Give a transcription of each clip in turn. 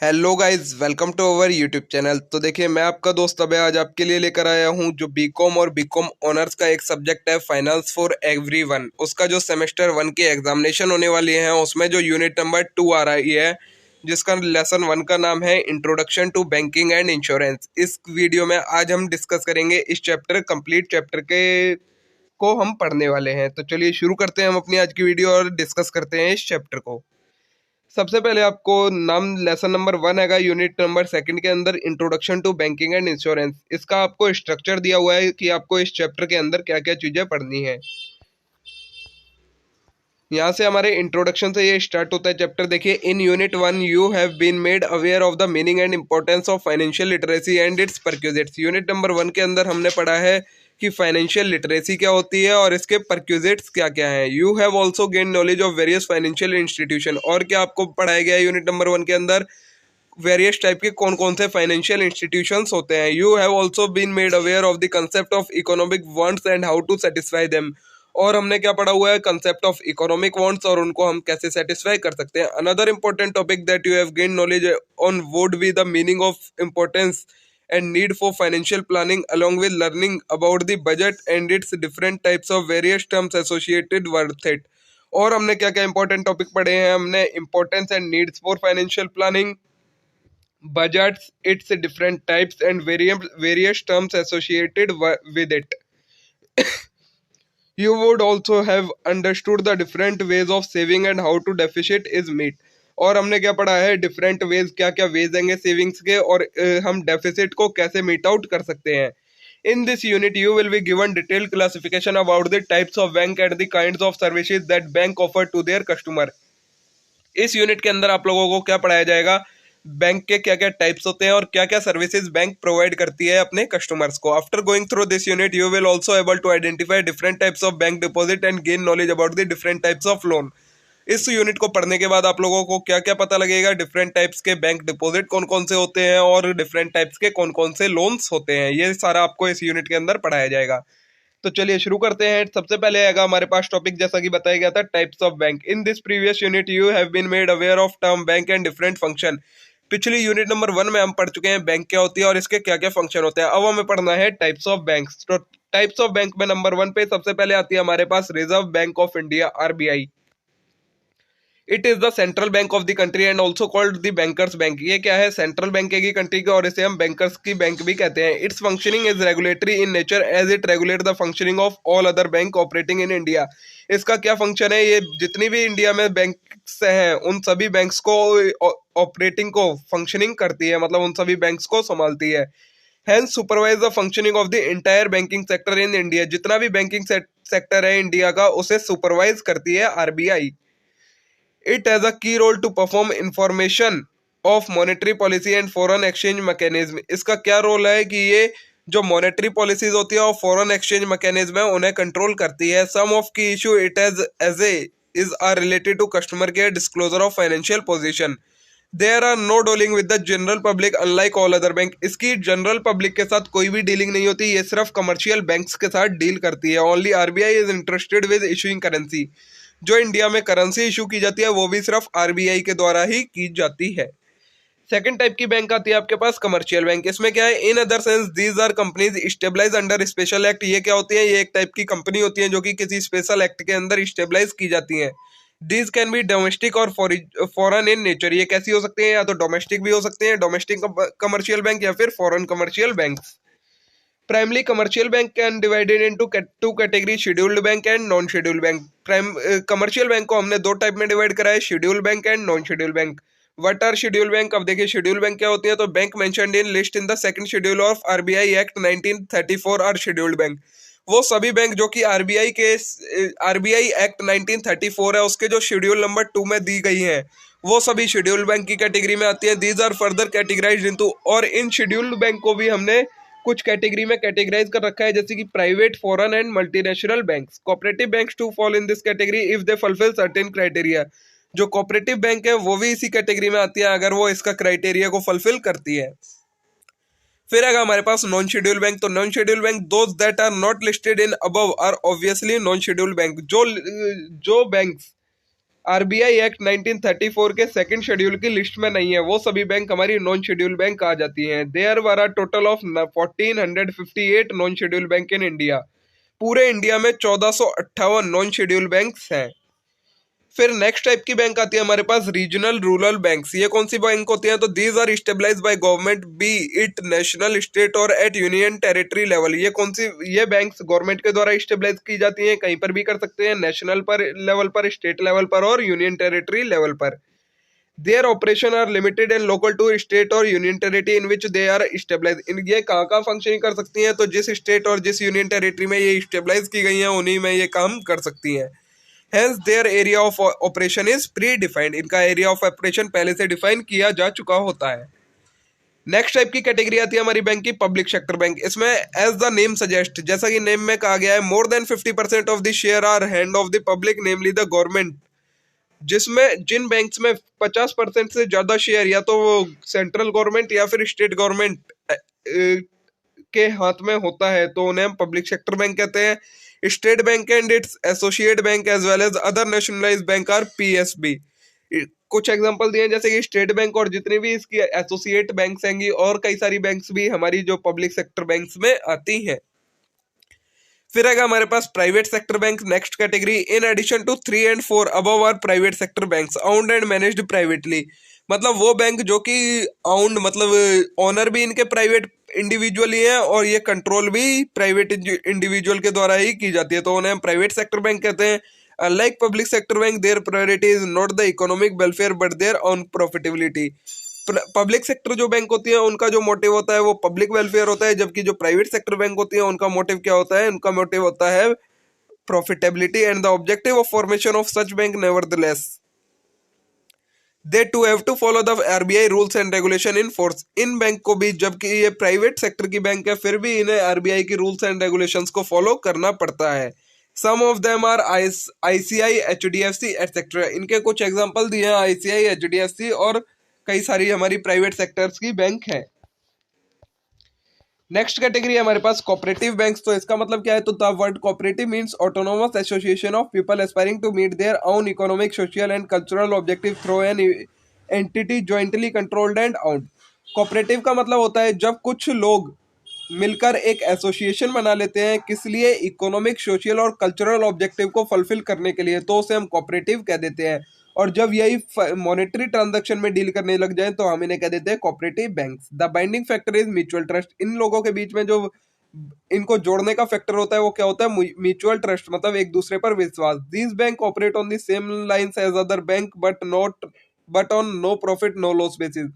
Hello guys, welcome to our YouTube channel. तो देखिए, मैं आपका दोस्त अबे आज आपके लिए लेकर आया हूं जो बीकॉम और बीकॉम ऑनर्स का एक सब्जेक्ट है फाइनेंस फॉर एवरीवन। उसका जो सेमेस्टर 1 के एग्जामिनेशन होने वाली है उसमें जो यूनिट नंबर 2 आ रही है, जिसका लेसन 1 का नाम है introduction to banking and insurance. इस वीडियो में आज हम डिस्कस करेंगे इस कंप्लीट चैप्टर के को हम पढ़ने वाले हैं। तो चलिए शुरू करते हैं हम अपनी आज की वीडियो और डिस्कस करते हैं इस चैप्टर को। सबसे पहले आपको नाम लेसन नंबर 1 हैगा यूनिट नंबर 2 के अंदर introduction to banking and insurance. इसका आपको स्ट्रक्चर दिया हुआ है कि आपको इस चैप्टर के अंदर क्या क्या चीजें पढ़नी है। यहाँ से हमारे इंट्रोडक्शन से ये स्टार्ट होता है चैप्टर। देखिए, in unit 1 you have been made aware of the meaning and importance of financial literacy and its prerequisites. Unit number 1 के अंदर हमने पढ़ा है कि फाइनेंशियल लिटरेसी क्या होती है और इसके परक्यूजिट्स क्या क्या हैं। You have also gain knowledge of various financial institution. और क्या आपको पढ़ाया गया है यूनिट नंबर 1 के अंदर? वेरियस टाइप के कौन कौन से फाइनेंशियल इंस्टीट्यूशंस होते हैं। You have also been made aware of the concept of economic wants and how to satisfy them. और हमने क्या पढ़ा हुआ है? कंसेप्ट ऑफ इकोनॉमिक वांट्स और उनको हम कैसे सेटिस्फाई कर सकते हैं। Another important topic that you have gain knowledge on would be the meaning of importance and need for financial planning along with learning about the budget and its different types of various terms associated with it। और हमने क्या क्या important topic पढ़े हैं? हमने importance and needs for financial planning, budgets, its different types and various terms associated with it। You would also have understood the different ways of saving and how to deficit is met। और हमने क्या पढ़ा है? Different ways, क्या क्या veg देंगे savings के और हम डेफिसिट को कैसे मीट आउट कर सकते हैं। In this unit you will be given detailed classification about the types of bank and the kinds of services that bank offer to their customer. इस यूनिट के अंदर आप लोगों को क्या पढ़ाया जाएगा? बैंक के क्या क्या टाइप्स होते हैं और क्या क्या सर्विसेज बैंक प्रोवाइड करती है अपने कस्टमर्स को। After going through this unit you will also able to identify different types of bank deposit and gain knowledge about the different types of loan. इस यूनिट को पढ़ने के बाद आप लोगों को क्या क्या पता लगेगा? डिफरेंट टाइप्स के बैंक डिपॉजिट कौन कौन से होते हैं और डिफरेंट टाइप्स के कौन कौन से लोन्स होते हैं। ये सारा आपको इस यूनिट के अंदर पढ़ाया जाएगा। तो चलिए शुरू करते हैं। सबसे पहले आएगा हमारे पास टॉपिक, जैसा कि बताया गया था, types of bank. In this previous unit you have been made aware of term bank and different function. पिछली यूनिट नंबर 1 में हम पढ़ चुके हैं बैंक क्या होती है और इसके क्या क्या फंक्शन होते हैं। अब हमें पढ़ना है टाइप्स ऑफ बैंक्स। तो टाइप्स ऑफ बैंक में नंबर 1 पे सबसे पहले आती है हमारे पास Reserve Bank of India, RBI. It is the central bank of the country and also called the bankers bank. ये क्या है? सेंट्रल बैंक है की कंट्री का और इसे हम बैंकर्स की बैंक भी कहते हैं। Its functioning is regulatory in nature as it regulate the functioning of all other bank operating in India. इसका क्या फंक्शन है? ये जितनी भी इंडिया में बैंक्स हैं उन सभी बैंक्स को ऑपरेटिंग को फंक्शनिंग करती है, मतलब उन सभी बैंक्स को संभालती है। Hence supervise the functioning of the entire banking sector in India. जितना भी बैंकिंग सेक्टर है इंडिया का उसे सुपरवाइज करती है RBI. It has a key role to perform information of monetary policy and foreign exchange mechanism। इसका क्या role है कि ये जो मॉनेटरी पॉलिसीज होती है और फॉरेन एक्सचेंज मैकेनिज्म है उन्हें कंट्रोल करती है। Some of key issue it has as a is are related to customer care disclosure of financial position. There are no dealing with the general public unlike all other bank. इसकी general public के साथ कोई भी dealing नहीं होती, ये सिर्फ commercial banks के साथ डील करती है। Only RBI is interested with issuing currency. जो इंडिया में करेंसी इशू की जाती है वो भी सिर्फ आरबीआई के द्वारा ही की जाती है। सेकंड टाइप की बैंक आती है आपके पास कमर्शियल बैंक। इसमें क्या है? In other sense these are companies stabilise under special act. ये क्या होती है? ये एक टाइप की कंपनी होती है जो कि किसी स्पेशल एक्ट के अंदर स्टेबलाइज की जाती हैं। दीज कैन बी डोमेस्टिक और फॉरेन इन नेचर। ये कैसी हो सकती है? या तो डोमेस्टिक भी हो सकते हैं, डोमेस्टिक कमर्शियल बैंक, या फिर foreign commercial bank. Primary commercial bank can divided into two category, scheduled bank and non scheduled bank. Commercial bank को हमने दो टाइप में डिवाइड करा है, scheduled bank and non scheduled bank. What are scheduled bank? अब देखिए scheduled bank क्या होती है। तो bank mentioned in list in the second schedule of RBI act 1934 are scheduled bank. वो सभी बैंक जो कि आरबीआई एक्ट 1934 है उसके जो शेड्यूल नंबर 2 में दी गई हैं वो सभी शेड्यूल्ड बैंक की कैटेगरी में आती है। These are further categorised into, और इन शेड्यूल्ड बैंक को भी हमने कुछ कैटेगरी में कैटेगराइज कर रखा है, जैसे कि private, foreign and multinational banks. Cooperative banks too fall in this category if they fulfil certain criteria. जो कोऑपरेटिव बैंक है वो भी इसी कैटेगरी में आती है अगर वो इसका क्राइटेरिया को फुलफिल करती है। फिर आएगा हमारे पास नॉन शेड्यूल बैंक। तो non schedule bank those that are not listed in above are obviously non schedule bank. जो बैंक्स आरबीआई एक्ट 1934 के सेकंड शेड्यूल की लिस्ट में नहीं है, वो सभी बैंक हमारी नॉन शेड्यूल बैंक आ जाती हैं। There were a total of 1458 non schedule bank in India. पूरे इंडिया में 1458 नॉन शेड्यूल बैंक्स हैं। फिर नेक्स्ट टाइप की बैंक आती है हमारे पास रीजनल रूरल बैंक्स। ये कौन सी बैंक होती हैं? तो these are stabilise by government, be it national, state और एट यूनियन टेरिटरी लेवल। ये कौन सी ये बैंक्स गवर्नमेंट के द्वारा स्टेबलाइज की जाती हैं, कहीं पर भी कर सकते हैं, नेशनल पर लेवल पर, स्टेट लेवल पर और यूनियन टेरिटरी लेवल पर। Their operation are limited and local to state और union territory in which they are stabilize. इन ये कहाँ कहाँ फंक्शनिंग कर सकती हैं? तो जिस स्टेट और जिस यूनियन टेरिटरी में ये स्टेबलाइज की गई हैं उन्हीं में ये काम कर सकती हैं। Hence their area of operation is pre-defined। इनका एरिया ऑफ ऑपरेशन पहले से डिफाइन किया जा चुका होता है। नेक्स्ट टाइप की कैटेगरी आती है हमारी बैंक की पब्लिक सेक्टर बैंक। इसमें एज द नेम सजेस्ट, जैसा कि नेम में कहा गया है, more than 50% of the share are hand of the public namely the government. जिसमें जिन बैंक्स में 50% से ज्यादा शेयर या तो वो सेंट्रल गवर्नमेंट या फिर स्टेट गवर्नमेंट के हाथ में होता है तो उन्हें हम पब्लिक सेक्टर बैंक कहते हैं। State bank and its associate bank as well as other nationalised bank are PSB. कुछ एग्जांपल दिए जैसे कि स्टेट बैंक और जितनी भी इसकी एसोसिएट बैंक्स हैंगी और कई सारी बैंक्स भी हमारी जो पब्लिक सेक्टर बैंक्स में आती हैं। फिर आएगा हमारे पास private sector bank next category. In addition to 3 and 4 above are private sector banks owned and managed privately. मतलब वो बैंक जो कि ओन्ड मतलब ओनर भी इनके प्राइवेट इंडिविजुअल ही है और ये कंट्रोल भी प्राइवेट इंडिविजुअल के द्वारा ही की जाती है, तो उन्हें हम प्राइवेट सेक्टर बैंक कहते हैं। Unlike public sector bank their priority is not the economic welfare but their on profitability. Public sector जो बैंक होती है उनका जो मोटिव होता है वो पब्लिक वेलफेयर होता है, जबकि जो प्राइवेट सेक्टर बैंक होती है उनका मोटिव क्या होता है? उनका मोटिव होता है profitability and the objective of formation of such bank nevertheless they too have to follow the RBI rules and regulation in force. इन बैंक को भी, जबकि ये प्राइवेट सेक्टर की बैंक है, फिर भी इन्हें आरबीआई की रूल्स एंड रेगुलेशंस को फॉलो करना पड़ता है। Some of them are ICI, HDFC etcetera. इनके कुछ एग्जांपल दिए हैं आईसीआई, एचडीएफसी और कई सारी हमारी प्राइवेट सेक्टर्स की बैंक है। नेक्स्ट कैटेगरी है हमारे पास कोऑपरेटिव बैंक्स। तो इसका मतलब क्या है? तो the word cooperative means autonomous association of people aspiring to meet their own economic, social and cultural objective through an entity jointly controlled and owned. Cooperative का मतलब होता है जब कुछ लोग मिलकर एक एसोसिएशन बना लेते हैं किस लिए? इकोनॉमिक, सोशल और कल्चरल ऑब्जेक्टिव को फुलफिल करने के लिए, तो उसे हम कोऑपरेटिव कह देते हैं। और जब यही मॉनेटरी ट्रांजैक्शन में डील करने लग जाए तो हम इन्हें कह देते हैं cooperative banks. The binding factor is mutual trust. इन लोगों के बीच में जो इनको जोड़ने का फैक्टर होता है वो क्या होता है? म्यूचुअल ट्रस्ट, मतलब एक दूसरे पर विश्वास। These bank operate on the same lines as other bank but on no profit no loss basis.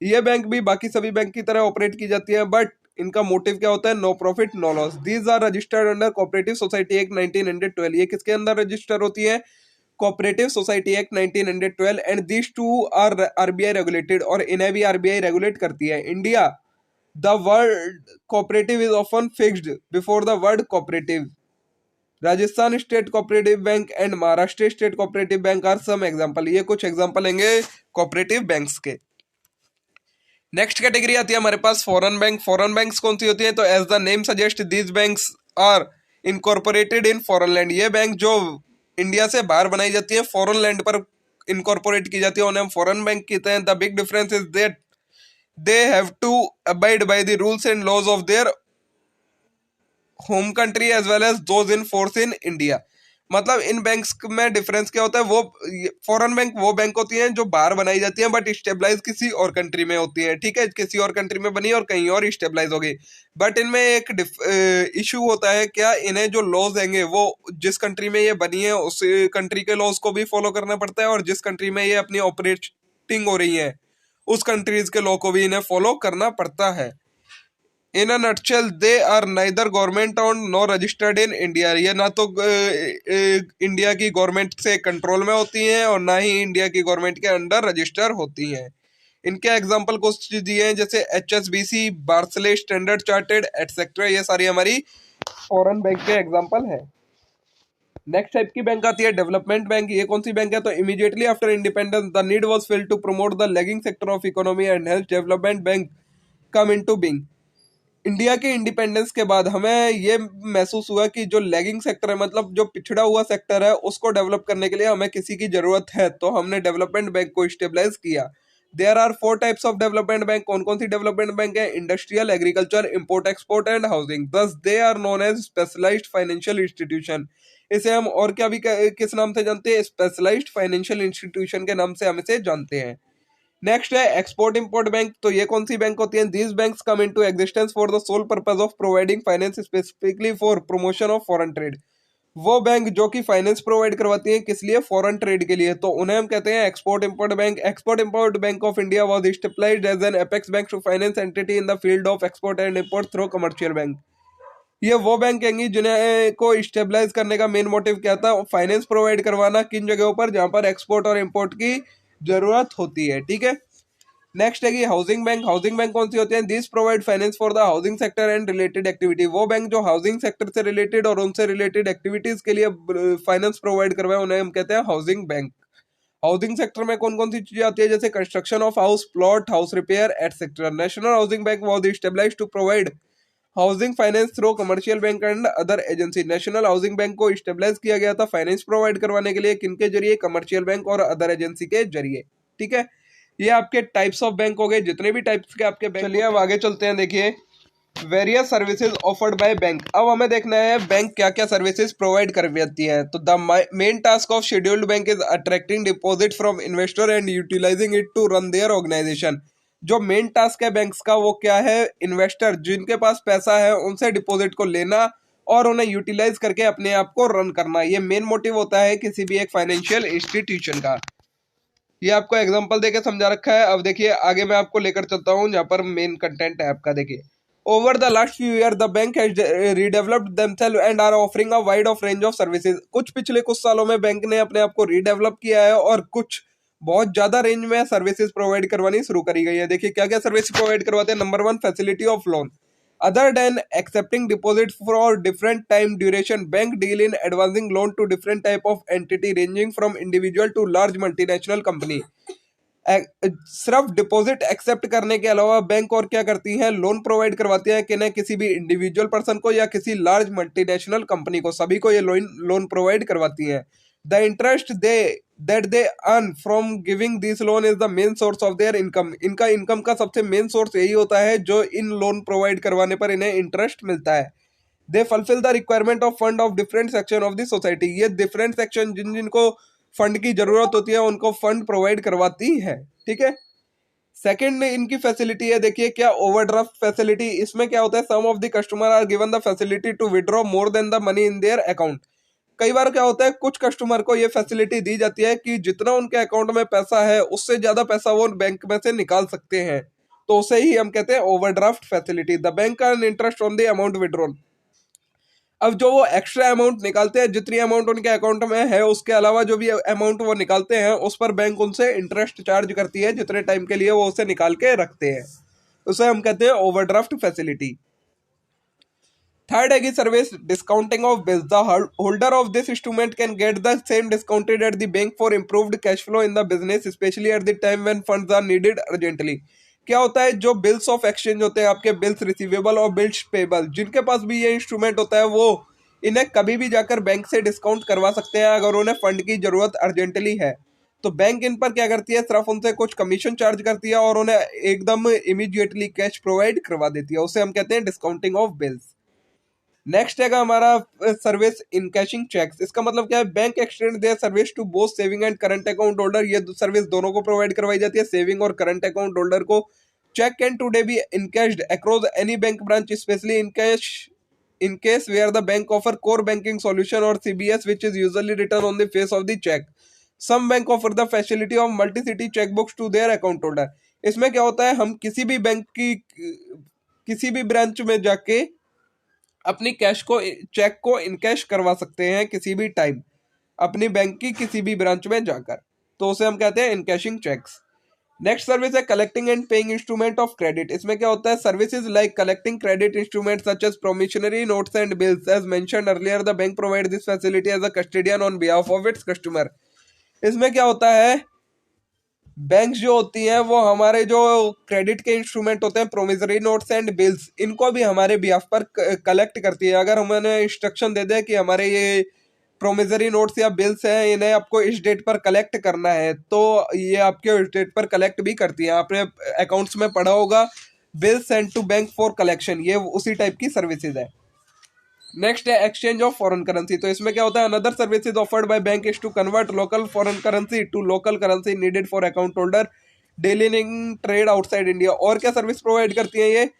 ये बैंक भी बाकी सभी बैंक की तरह ऑपरेट की जाती है बट इनका मोटिव क्या होता है? No profit no loss. These are registered under cooperative society act 1912। ये किसके अंदर रजिस्टर होती है? Cooperative society act 1912 and this too are RBI regulated. और इन्हें भी आरबीआई रेगुलेट करती है। India the word cooperative is often fixed before the word cooperative. Rajasthan state cooperative bank and Maharashtra state cooperative bank are some example. ये कुछ example होंगे cooperative banks के। Next category आती है हमारे पास फॉरेन बैंक। फॉरेन बैंक्स कौन सी होती है? तो as the name suggest these banks are incorporated in foreign land. ये बैंक जो इंडिया से बाहर बनाई जाती है, फॉरेन लैंड पर इनकॉर्पोरेट की जाती है, उन्हें हम फॉरेन बैंक कहते हैं। The big difference is that they have to abide by the rules and laws of their home country as well as those in force in India. मतलब इन बैंक्स में डिफरेंस क्या होता है? वो फॉरेन बैंक वो बैंक होती हैं जो बाहर बनाई जाती हैं बट स्टेबलाइज किसी और कंट्री में होती है, ठीक है, किसी और कंट्री में बनी और कहीं और स्टेबलाइज हो गई। बट इनमें एक इशू होता है क्या? इन्हें जो लॉज देंगे वो जिस कंट्री में ये बनी है उस कंट्री के लॉज को भी फॉलो करना पड़ता है और जिस कंट्री में ये अपनी ऑपरेटिंग हो रही है उस कंट्रीज के लॉ को भी इन्हें फॉलो करना पड़ता है। In a nutshell they are neither government owned no registered in India. ये ना तो इंडिया की गवर्नमेंट से कंट्रोल में होती हैं और ना ही इंडिया की गवर्नमेंट के अंडर रजिस्टर होती हैं। इनके एग्जांपल कुछ दिए हैं जैसे HSBC, Barclay, standard chartered etcetera. ये सारी हमारी फॉरेन बैंक के एग्जांपल है। नेक्स्ट टाइप की बैंक आती है डेवलपमेंट बैंक। ये कौन सी बैंक है? तो immediately after independence the need was filled to promote the lagging sector of economy and health development bank come into being. India के इंडिपेंडेंस के बाद हमें ये महसूस हुआ कि जो लैगिंग सेक्टर है, मतलब जो पिछड़ा हुआ सेक्टर है, उसको डेवलप करने के लिए हमें किसी की जरूरत है, तो हमने डेवलपमेंट बैंक को स्टेबलाइज किया। There are 4 types of development bank. कौन कौन सी डेवलपमेंट बैंक है? Industrial, agriculture, import export and housing. Thus they are known as specialized financial institution. इसे हम और क्या भी किस नाम से जानते हैं? स्पेशलाइज्ड फाइनेंशियल इंस्टीट्यूशन के नाम से हम इसे जानते हैं। नेक्स्ट है एक्सपोर्ट इंपोर्ट बैंक। तो ये कौन सी बैंक होती है? These banks come into existence for the sole purpose of providing finance specifically for promotion of foreign trade. वो बैंक जो कि फाइनेंस प्रोवाइड करवाती है, किस लिए? फॉरेन ट्रेड के लिए, तो उन्हें हम कहते हैं export import bank. Export import bank of India was established as an apex bank to finance entity in the field of export and import through commercial bank. ये वो बैंक हैंगी जिन्हें को स्टेबलाइज करने का मेन मोटिव क्या था? Finance provide करवाना। किन जगहों पर? जहां पर एक्सपोर्ट और इंपोर्ट की जरूरत होती है। ठीक है। नेक्स्ट है कि हाउसिंग बैंक। हाउसिंग बैंक कौन सी होती है? This provide finance for the housing sector and related activity. वो बैंक जो हाउसिंग सेक्टर से रिलेटेड और उनसे रिलेटेड एक्टिविटीज के लिए फाइनेंस प्रोवाइड करवाए, उन्हें हम कहते हैं हाउसिंग बैंक। हाउसिंग सेक्टर में कौन कौन सी चीजें आती है? जैसे construction of house, plot, house repair etcetera. National housing bank was established to provide housing finance through commercial bank and other agency. National housing bank को स्टेबलाइज किया गया था फाइनेंस प्रोवाइड करवाने के लिए। किनके जरिए? कमर्शियल बैंक और अदर एजेंसी के जरिए। ठीक है। ये आपके टाइप्स ऑफ बैंक हो गए, जितने भी टाइप्स के आपके बैंक। चलिए अब आगे चलते हैं। देखिए various services offered by bank. अब हमें देखना है बैंक क्या क्या सर्विसेज प्रोवाइड करती है। तो the main task of scheduled bank is attracting deposit from investor and utilising it to run their organisation. जो मेन टास्क है बैंक्स का वो क्या है? इन्वेस्टर जिनके पास पैसा है उनसे डिपॉजिट को लेना और उन्हें यूटिलाइज करके अपने आप को रन करना। ये मेन मोटिव होता है किसी भी एक फाइनेंशियल इंस्टीट्यूशन का। ये आपको एग्जांपल देके समझा रखा है। अब देखिए आगे मैं आपको लेकर चलता हूँ जहाँ पर मेन कंटेंट है आपका। देखिए over the last few year the bank has redeveloped themselves and are offering a wide of range of services. कुछ सालों में बैंक ने अपने आप को रीडेवलप किया है और कुछ बहुत ज्यादा रेंज में सर्विसेज प्रोवाइड करवानी शुरू करी गई है। देखिए क्या क्या सर्विस प्रोवाइड करवाते हैं। Number 1, facility of loan. Other than accepting deposit for different time duration, bank deal in advancing loan to different type of entity ranging from individual to large multinational company. सिर्फ deposit accept करने के अलावा bank और क्या करती हैं? Loan provide करवाती हैं कि न किसी भी इंडिविजुअल पर्सन को या किसी लार्ज मल्टीनेशनल कंपनी को, सभी को ये लोन प्रोवाइड करवाती हैं। The interest they earn from giving this loan is the main source of their income. इनका इनकम का सबसे मेन सोर्स यही होता है जो इन लोन प्रोवाइड करवाने पर इन्हें इंटरेस्ट मिलता है। They fulfil the requirement of fund of different section of the society. ये डिफरेंट सेक्शन जिन जिनको फंड की जरूरत होती है उनको फंड प्रोवाइड करवाती है। ठीक है। सेकंड इनकी फैसिलिटी है। देखिए क्या? Overdraft facility. इसमें क्या होता है? Some of the customer are given the facility to withdraw more than the money in their account. कई बार क्या होता है, कुछ कस्टमर को ये फैसिलिटी दी जाती है कि जितना उनके अकाउंट में पैसा है उससे ज्यादा पैसा वो बैंक में से निकाल सकते हैं, तो उसे ही हम कहते हैं ओवरड्राफ्ट फैसिलिटी। द बैंक का interest on the amount withdrawn. अब जो वो एक्स्ट्रा अमाउंट निकालते हैं, जितनी अमाउंट उनके अकाउंट में है उसके अलावा जो भी अमाउंट वो निकालते हैं उस पर बैंक उनसे इंटरेस्ट चार्ज करती है जितने टाइम के लिए वो उसे निकाल के रखते हैं। उसे हम कहते हैं ओवरड्राफ्ट फैसिलिटी। थर्ड है कि service discounting of bills. The holder of this instrument can get the same discounted at the bank for improved cash flow in the business specially at the time when funds are needed urgently. क्या होता है? जो bills of exchange होते हैं आपके, bills receivable और bills payable, जिनके पास भी ये इंस्ट्रूमेंट होता है वो इन्हें कभी भी जाकर बैंक से डिस्काउंट करवा सकते हैं अगर उन्हें फंड की जरूरत अर्जेंटली है। तो बैंक इन पर क्या करती है? सिर्फ उनसे कुछ कमीशन चार्ज करती है और उन्हें एकदम इमीडिएटली कैश प्रोवाइड करवा देती है। उसे हम कहते हैं डिस्काउंटिंग ऑफ बिल्स। नेक्स्ट है हमारा सर्विस इनकैशिंग चेक्स। इसका मतलब क्या है? Bank extend their service to both saving and current account holder. ये सर्विस दोनों को प्रोवाइड करवाई जाती है, सेविंग और करंट अकाउंट होल्डर को। Cheque can today be encashed across any bank branch specially in case where the bank offer core banking solution or CBS which is usually written on the face of the check. Some bank offer the facility of multi-city checkbooks to their account holder. इसमें क्या होता है? हम किसी भी bank की किसी भी ब्रांच में जाके अपनी कैश को चेक को इनकैश करवा सकते हैं किसी भी टाइम अपनी बैंक की किसी भी ब्रांच में जाकर, तो उसे हम कहते हैं इनकैशिंग चेक्स। नेक्स्ट सर्विस है collecting and paying instrument of credit. इसमें क्या होता है? Services like collecting credit instrument such as promissory notes and bills. As mentioned earlier the bank provide this facility as a custodian on behalf of its customer. इसमें क्या होता है? Banks जो होती हैं वो हमारे जो क्रेडिट के इंस्ट्रूमेंट होते हैं, प्रोमिसरी नोट्स एंड बिल्स, इनको भी हमारे बिहाफ पर कलेक्ट करती है। अगर हमें इंस्ट्रक्शन दे दें कि हमारे ये प्रोमिसरी नोट्स या बिल्स हैं, इन्हें आपको इस डेट पर कलेक्ट करना है, तो ये आपके इस डेट पर कलेक्ट भी करती हैं। आपने अकाउंट्स में पढ़ा होगा bill send to bank for collection, ये उसी टाइप की सर्विसेज है। नेक्स्ट है एक्सचेंज ऑफ फॉरेन करेंसी। तो इसमें क्या होता है, another services offered by bank is to convert local foreign currency to local currency needed for account holder dealing trade outside India. और क्या सर्विस प्रोवाइड करती है ये,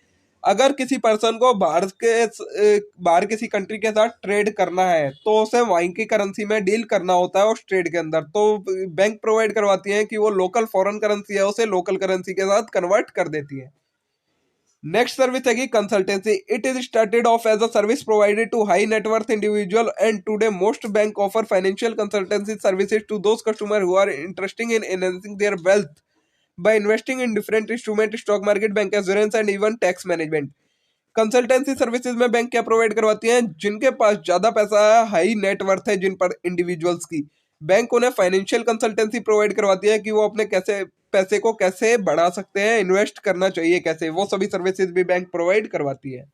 अगर किसी पर्सन को बाहर किसी कंट्री के साथ ट्रेड करना है तो उसे वहीं की करेंसी में डील करना होता है उस ट्रेड के अंदर, तो बैंक प्रोवाइड करवाती है कि वो लोकल फॉरेन करेंसी है उसे लोकल करेंसी के साथ कन्वर्ट कर देती है। नेक्स्ट सर्विस है consultancy. It is started off as a service provided to high net worth individual and today most bank offer financial consultancy services to those customer who are interesting in enhancing their wealth by investing in different instrument, stock market, bank assurance and even tax management। Consultancy services में bank क्या provide करवाती हैं, जिनके पास ज्यादा पैसा है, high net worth है जिन पर इंडिविजुअल्स की, बैंक उन्हें फाइनेंशियल कंसल्टेंसी प्रोवाइड करवाती है कि वो अपने कैसे पैसे को कैसे बढ़ा सकते हैं, इन्वेस्ट करना चाहिए कैसे, वो सभी सर्विसेज भी बैंक प्रोवाइड करवाती है।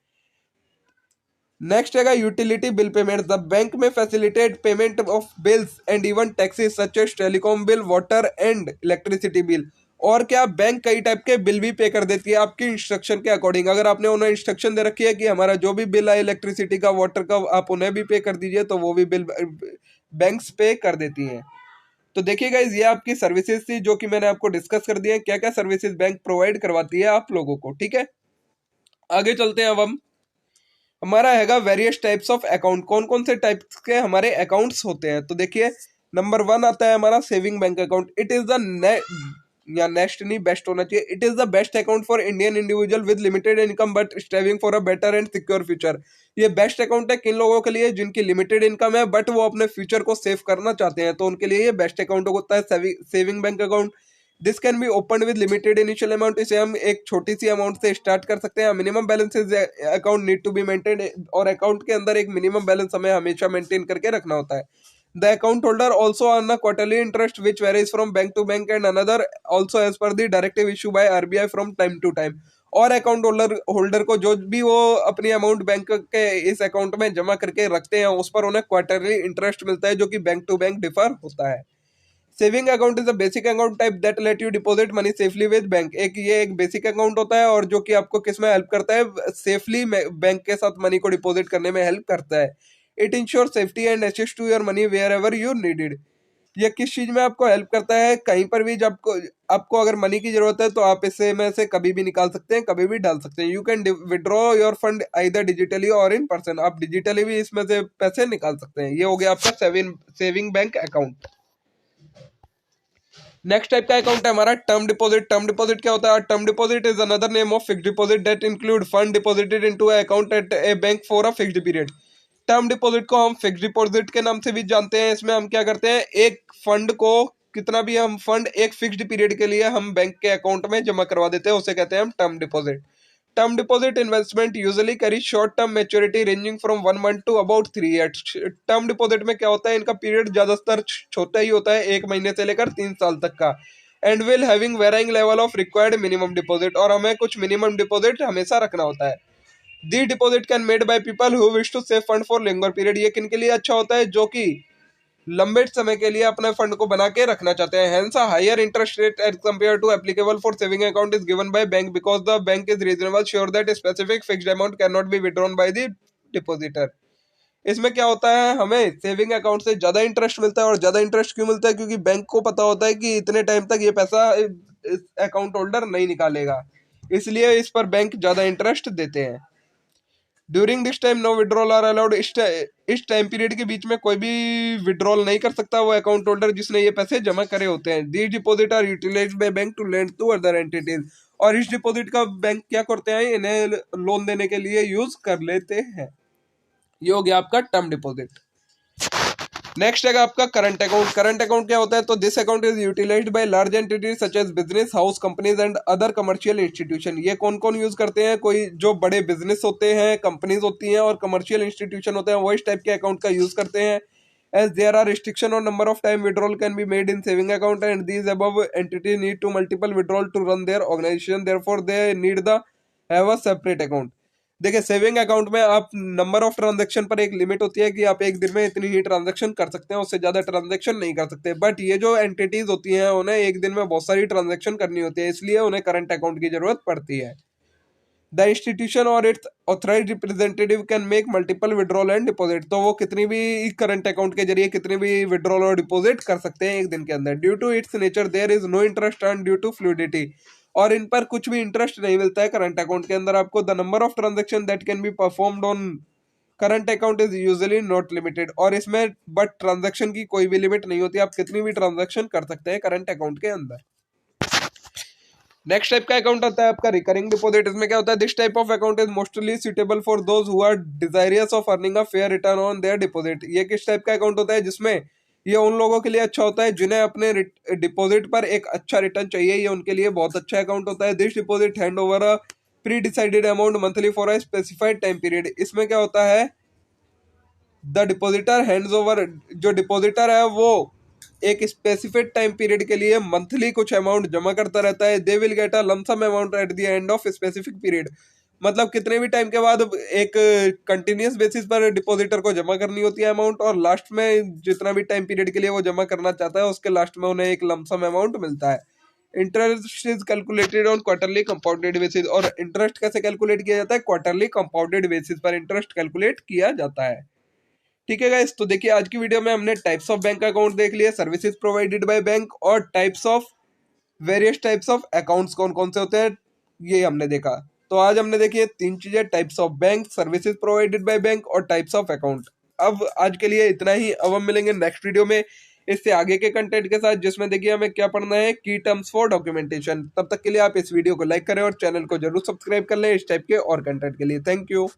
नेक्स्ट है utility bill payment. The bank may facilitate payment of bills and even taxes such as telecom bill, water and electricity bill. और क्या बैंक कई टाइप के बिल भी पे कर देती है आपकी इंस्ट्रक्शन के अकॉर्डिंग। अगर आपने उन्हें इंस्ट्रक्शन दे रखी है कि हमारा जो भी बिल है इलेक्ट्रिसिटी का, वाटर का, आप उन्हें भी पे कर दीजिए, तो वो भी बिल बैंक्स पे कर देती हैं। तो देखिए गाइस, ये आपकी सर्विसेज थी जो कि मैंने आपको डिस्कस कर दिया है, क्या क्या सर्विसेज बैंक प्रोवाइड करवाती है आप लोगों को। ठीक है, आगे चलते हैं। अब हम हमारा हैगा वेरियस टाइप्स ऑफ अकाउंट, कौन कौन से टाइप्स के हमारे अकाउंट्स होते हैं। तो देखिए, नंबर 1 आता है हमारा saving bank account. It is the या नेक्स्ट नहीं, बेस्ट होना चाहिए। It is the best account for Indian individual with limited income but striving for a better and secure future. ये बेस्ट अकाउंट है किन लोगों के लिए, जिनकी लिमिटेड इनकम है बट वो अपने फ्यूचर को सेव करना चाहते हैं, तो उनके लिए ये बेस्ट अकाउंट होता है saving bank account. This can be open with limited initial amount. इसे हम एक छोटी सी अमाउंट से स्टार्ट कर सकते हैं। Minimum balances account need to be maintain, और अकाउंट के अंदर एक मिनिमम बैलेंस हमें हमेशा मेंटेन करके रखना होता है। The account holder also earn a quarterly interest which varies from bank to bank and another also as per the directive issued by RBI from time to time। और account holder को जो भी वो अपनी अमाउंट बैंक के इस account में जमा करके रखते हैं उस पर उन्हें क्वार्टरली इंटरेस्ट मिलता है, जो कि बैंक टू बैंक डिफर होता है। Saving account is a basic account type that let you deposit money safely with bank. ये एक बेसिक अकाउंट होता है और जो कि आपको किस में हेल्प करता है, सेफली बैंक के साथ मनी को डिपॉजिट करने में हेल्प करता है। It insure safety and assist to your money where ever you needed. ये किस चीज में आपको हेल्प करता है, कहीं पर भी जब आपको अगर मनी की जरूरत है तो आप इससे में से कभी भी निकाल सकते हैं, कभी भी डाल सकते हैं। You can withdraw your fund either digitally और इन पर्सन। आप डिजिटली भी इसमें से पैसे निकाल सकते हैं। ये हो गया आपका saving bank account. Next type का अकाउंट है हमारा टर्म डिपॉजिट। टर्म डिपॉजिट क्या होता है, term deposit is another name of fixed deposit that include fund deposited into account at a bank for a fixed period. Term deposit को हम fixed deposit के नाम से भी जानते हैं। इसमें हम क्या करते हैं, एक फंड को कितना भी हम फंड एक फिक्स्ड पीरियड के लिए हम बैंक के अकाउंट में जमा करवा देते हैं, उसे कहते हैं हम term deposit. Term deposit investment usually carry short term maturity ranging from 1 month to about 3 years. Term deposit में क्या होता है, इनका पीरियड ज्यादातर छोटा ही होता है, 1 महीने से लेकर 3 साल तक का। And will having varying level of required minimum deposit, और हमें कुछ मिनिमम डिपॉजिट हमेशा रखना होता है। The deposit can made by people who wish to save fund for longer period. ये किन के लिए अच्छा होता है, जो कि लंबे समय के लिए अपने फंड को बना के रखना चाहते हैं। Hence a higher interest rate as compare to applicable for saving account is given by bank because the bank is reasonable sure that specific fixed amount can not be withdrawn by the depositor. इसमें क्या होता है, हमें saving account से ज्यादा interest मिलता है। और ज्यादा इंटरेस्ट क्यों मिलता है, क्योंकि बैंक को पता होता है कि इतने टाइम तक ये पैसा अकाउंट होल्डर नहीं निकालेगा, इसलिए इस पर बैंक ज्यादा इंटरेस्ट देते हैं। During this time no withdrawal are allowed. इस टाइम पीरियड के बीच में कोई भी विड्रॉल नहीं कर सकता वो अकाउंट होल्डर जिसने ये पैसे जमा करे होते हैं। These deposit are utilized by bank to lend to other entities. और इस डिपॉजिट का बैंक क्या करते हैं, इन्हें लोन देने के लिए यूज कर लेते हैं। ये हो गया आपका टर्म डिपॉजिट। नेक्स्ट है आपका करंट अकाउंट। करंट अकाउंट क्या होता है, तो this account is utilized by large entities such as business house companies and other commercial institution. ये कौन कौन यूज करते हैं, कोई जो बड़े बिजनेस होते हैं, कंपनीज होती हैं और कमर्शियल इंस्टीट्यूशन होते हैं, वो इस टाइप के अकाउंट का यूज करते हैं। as there are restriction on number of time withdrawal can be made in saving account and these above entities need to multiple withdrawal to run their organization, therefore they need the have a separate account. देखिए saving account में आप number of transaction पर एक limit होती है कि आप एक दिन में इतनी ही ट्रांजैक्शन कर सकते हैं, उससे ज्यादा ट्रांजैक्शन नहीं कर सकते। बट ये जो एंटिटीज होती हैं उन्हें एक दिन में बहुत सारी ट्रांजैक्शन करनी होती है, इसलिए उन्हें करंट अकाउंट की जरूरत पड़ती है। द इंस्टीट्यूशन और it's authorised representative can make multiple withdrawal and deposit, तो वो कितनी भी करंट अकाउंट के जरिए कितनी भी विड्रॉल और डिपॉजिट कर सकते हैं एक दिन के अंदर। Due to its nature there is no interest earn due to fluidity, और इन पर कुछ भी इंटरेस्ट नहीं मिलता है करंट अकाउंट के अंदर आपको। The number of transaction that can be performed on current account is usually not limited, और इसमें बट ट्रांजेक्शन की कोई भी लिमिट नहीं होती, आप कितनी भी ट्रांजेक्शन कर सकते हैं करंट अकाउंट के अंदर। नेक्स्ट टाइप का अकाउंट होता है आपका रिकरिंग डिपॉजिट। इसमें क्या होता है, this type of account is mostly suitable for those who are desirous of earning a fair return on their deposit. ये किस टाइप का अकाउंट होता है, जिसमें ये उन लोगों के लिए अच्छा होता है जिन्हें अपने डिपॉजिट पर एक अच्छा रिटर्न चाहिए, ये उनके लिए बहुत अच्छा अकाउंट होता है। This deposit hand over a pre decided amount monthly for a specified time period. इसमें क्या होता है, द डिपॉजिटर हैंड्स ओवर, जो डिपॉजिटर है वो एक स्पेसिफिक टाइम पीरियड के लिए मंथली कुछ अमाउंट जमा करता रहता है। They will get a lump sum amount at the end of specific period, मतलब कितने भी टाइम के बाद एक कंटिन्यूस बेसिस पर डिपॉजिटर को जमा करनी होती है अमाउंट, और लास्ट में जितना भी टाइम पीरियड के लिए वो जमा करना चाहता है उसके लास्ट में उन्हें एक लमसम अमाउंट मिलता है। Interest is calculated on quarterly compounded basis, और इंटरेस्ट कैसे कैलकुलेट किया जाता है, क्वार्टरली कंपाउंडेड बेसिस पर इंटरेस्ट कैलकुलेट किया जाता है। ठीक है गाइस, तो देखिए आज की वीडियो में हमने टाइप्स ऑफ बैंक अकाउंट देख लिए, सर्विसेज प्रोवाइडेड बाय बैंक, और types of various types of accounts कौन कौन से होते हैं ये हमने देखा। तो आज हमने देखी 3 चीजें, types of bank, services provided by bank और टाइप्स ऑफ अकाउंट। अब आज के लिए इतना ही, अब हम मिलेंगे नेक्स्ट वीडियो में इससे आगे के कंटेंट के साथ, जिसमें देखिए हमें क्या पढ़ना है, की टर्म्स फॉर डॉक्यूमेंटेशन। तब तक के लिए आप इस वीडियो को लाइक करें और चैनल को जरूर सब्सक्राइब कर लें इस टाइप के और कंटेंट के लिए। Thank you.